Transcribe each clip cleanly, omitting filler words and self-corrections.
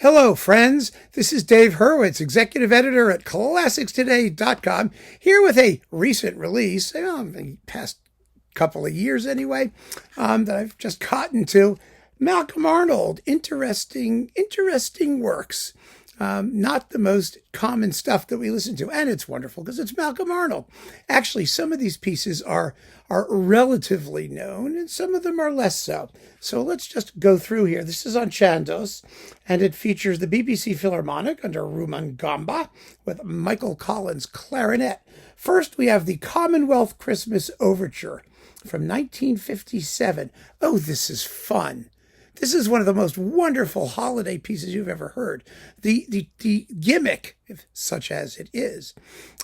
Hello, friends. This is Dave Hurwitz, executive editor at ClassicsToday.com, here with a recent release, the past couple of years anyway, that I've just gotten to. Malcolm Arnold, interesting works. Not the most common stuff that we listen to, and it's wonderful because it's Malcolm Arnold. Actually, some of these pieces are relatively known, and some of them are less so. So let's just go through here. This is on Chandos, and it features the BBC Philharmonic under Rumon Gamba with Michael Collins clarinet. First, we have the Commonwealth Christmas Overture from 1957. Oh, this is fun. This is one of the most wonderful holiday pieces you've ever heard. The gimmick, if such as it is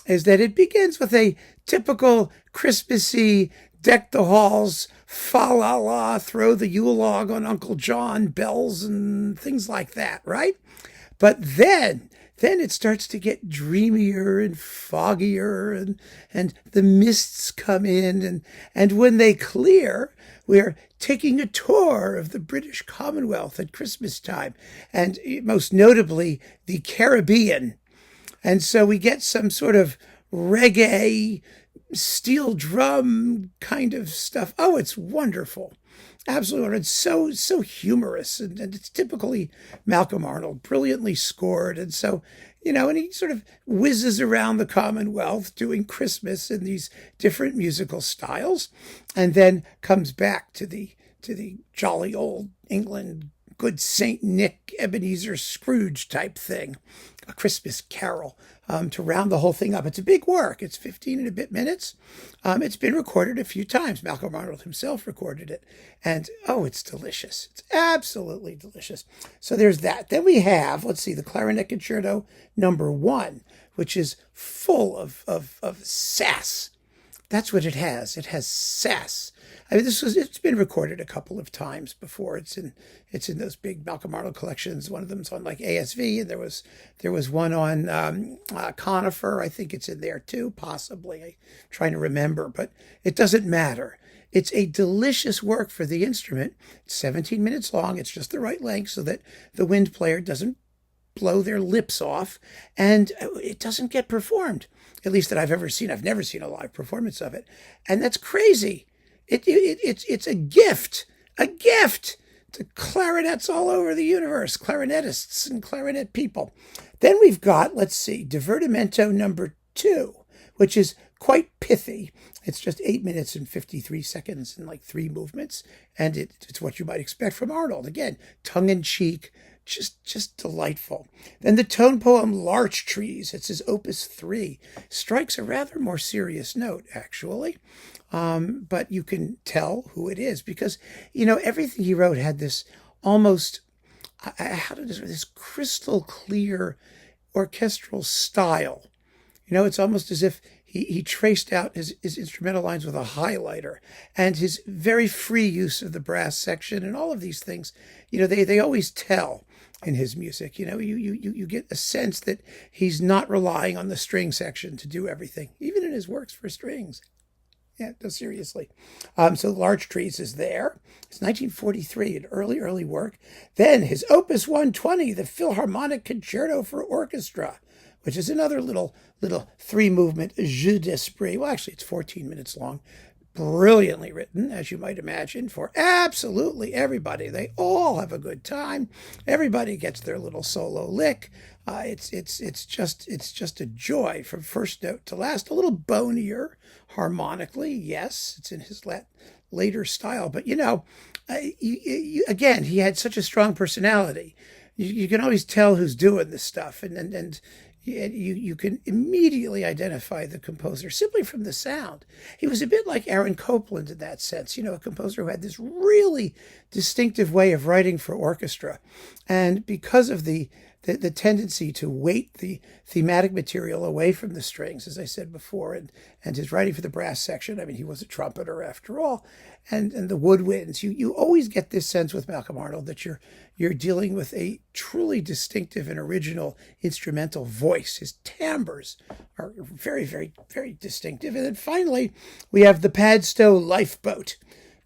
that it begins with a typical Christmassy, deck the halls, fa-la-la, throw the Yule log on Uncle John, bells and things like that, right? But then it starts to get dreamier and foggier, and the mists come in, and when they clear, we're taking a tour of the British Commonwealth at Christmas time, and most notably the Caribbean. And so we get some sort of reggae, steel drum kind of stuff. Oh, it's wonderful. Absolutely. It's so humorous, and it's typically Malcolm Arnold, brilliantly scored. And so, and he sort of whizzes around the Commonwealth doing Christmas in these different musical styles, and then comes back to the jolly old England, good Saint Nick, Ebenezer Scrooge type thing, a Christmas carol, to round the whole thing up. It's a big work. It's 15 and a bit minutes. It's been recorded a few times. Malcolm Arnold himself recorded it. And, oh, it's delicious. It's absolutely delicious. So there's that. Then we have, let's see, the Clarinet Concerto number 1, which is full of sass. That's what it has. It has sass. I mean, it's been recorded a couple of times before. It's in those big Malcolm Arnold collections. One of them's on like ASV, and there was one on Conifer. I think it's in there too, possibly. I'm trying to remember, but it doesn't matter. It's a delicious work for the instrument. It's 17 minutes long. It's just the right length so that the wind player doesn't blow their lips off, and it doesn't get performed, at least that I've ever seen. I've never seen a live performance of it, and that's crazy. It's a gift to clarinets all over the universe, clarinetists and clarinet people. Then we've got, let's see, Divertimento number 2, which is quite pithy. It's just 8 minutes and 53 seconds and like 3 movements, and it's what you might expect from Arnold. Again, tongue-in-cheek, just delightful. Then the tone poem Larch Trees, it's his opus 3, strikes a rather more serious note, actually. But you can tell who it is because, everything he wrote had this almost, this crystal clear orchestral style. It's almost as if he traced out his instrumental lines with a highlighter, and his very free use of the brass section and all of these things, they always tell in his music. You get a sense that he's not relying on the string section to do everything, even in his works for strings. Yeah, no, seriously. So Larch Trees is there. It's 1943, an early work. Then his Opus 120, the Philharmonic Concerto for Orchestra, which is another little 3-movement jeu d'esprit. Well, actually, it's 14 minutes long. Brilliantly written, as you might imagine, for absolutely everybody. They all have a good time. Everybody gets their little solo lick. It's just a joy from first note to last. A little bonier harmonically, yes. It's in his later style, but again, he had such a strong personality. You can always tell who's doing this stuff, and you can immediately identify the composer simply from the sound. He was a bit like Aaron Copland in that sense, a composer who had this really distinctive way of writing for orchestra. And because of the tendency to weight the thematic material away from the strings, as I said before, and his writing for the brass section, I mean, he was a trumpeter after all, and the woodwinds, you always get this sense with Malcolm Arnold that you're dealing with a truly distinctive and original instrumental voice. His timbres are very, very, very distinctive. And then finally, we have the Padstow Lifeboat,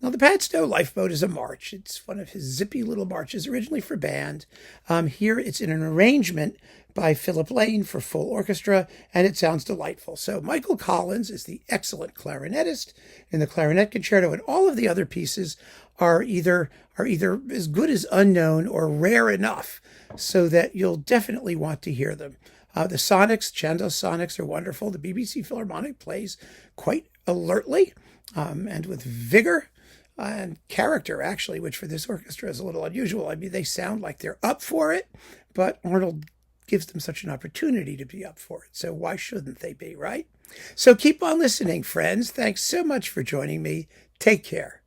Now, the Padstow Lifeboat is a march. It's one of his zippy little marches, originally for band. Here it's in an arrangement by Philip Lane for full orchestra, and it sounds delightful. So Michael Collins is the excellent clarinetist in the Clarinet Concerto, and all of the other pieces are either as good as unknown or rare enough so that you'll definitely want to hear them. The sonics, Chandos sonics, are wonderful. The BBC Philharmonic plays quite alertly and with vigor and character, actually, which for this orchestra is a little unusual. I mean, they sound like they're up for it, but Arnold gives them such an opportunity to be up for it. So why shouldn't they be, right? So keep on listening, friends. Thanks so much for joining me. Take care.